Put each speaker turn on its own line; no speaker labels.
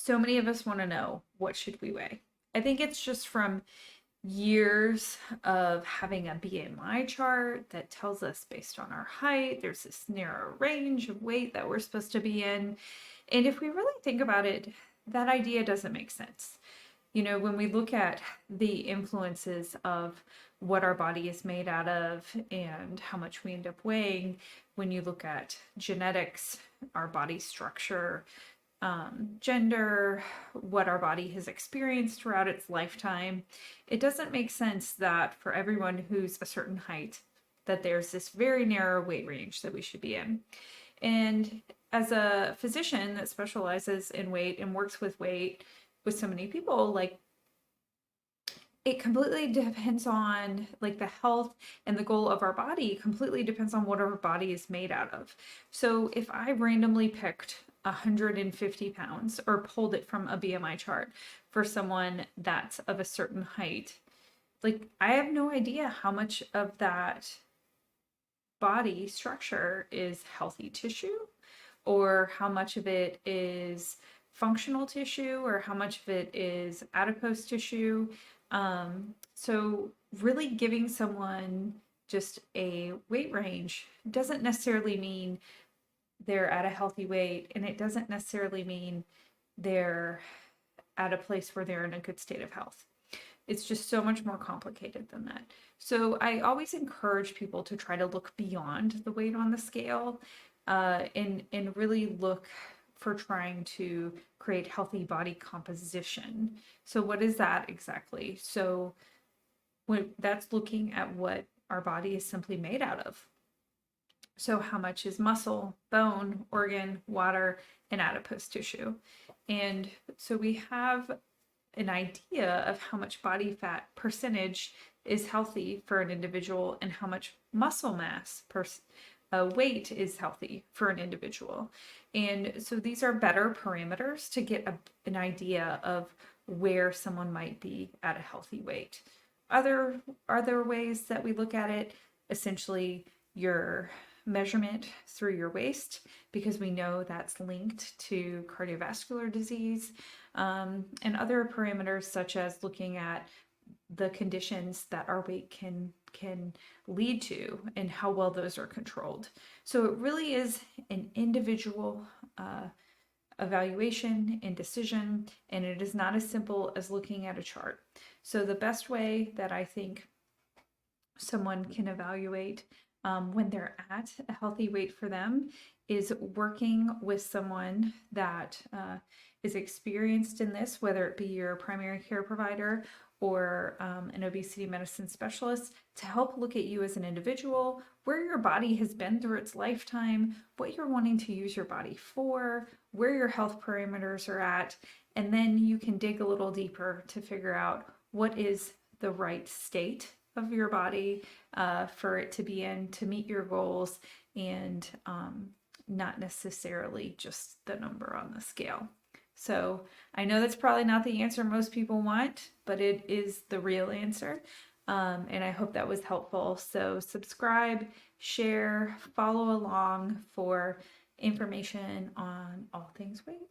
so many of us want to know, what should we weigh? I think it's just from years of having a BMI chart that tells us based on our height, there's this narrow range of weight that we're supposed to be in. And if we really think about it, that idea doesn't make sense. You know, when we look at the influences of what our body is made out of and how much we end up weighing, when you look at genetics, our body structure, gender, what our body has experienced throughout its lifetime, it doesn't make sense that for everyone who's a certain height, that there's this very narrow weight range that we should be in. And as a physician that specializes in weight and works with weight with so many people, like it completely depends on like the health and the goal of our body completely depends on what our body is made out of. So if I randomly picked 150 pounds or pulled it from a BMI chart for someone that's of a certain height, like I have no idea how much of that body structure is healthy tissue or how much of it is functional tissue or how much of it is adipose tissue. So really giving someone just a weight range doesn't necessarily mean they're at a healthy weight, and it doesn't necessarily mean they're at a place where they're in a good state of health. It's just so much more complicated than that. So I always encourage people to try to look beyond the weight on the scale, and really look for trying to create healthy body composition. So what is that exactly? So when that's looking at what our body is simply made out of. So how much is muscle, bone, organ, water, and adipose tissue? And so we have an idea of how much body fat percentage is healthy for an individual and how much muscle mass per weight is healthy for an individual. And so these are better parameters to get an idea of where someone might be at a healthy weight. Other ways that we look at it, essentially your measurement through your waist, because we know that's linked to cardiovascular disease, and other parameters such as looking at the conditions that our weight can lead to and how well those are controlled. So it really is an individual evaluation and decision, and it is not as simple as looking at a chart. So the best way that I think someone can evaluate when they're at a healthy weight for them is working with someone that is experienced in this, whether it be your primary care provider or an obesity medicine specialist, to help look at you as an individual, where your body has been through its lifetime, what you're wanting to use your body for, where your health parameters are at, and then you can dig a little deeper to figure out what is the right state of your body for it to be in to meet your goals, and not necessarily just the number on the scale. So I know that's probably not the answer most people want, but it is the real answer. And I hope that was helpful. So subscribe, share, follow along for information on all things weight.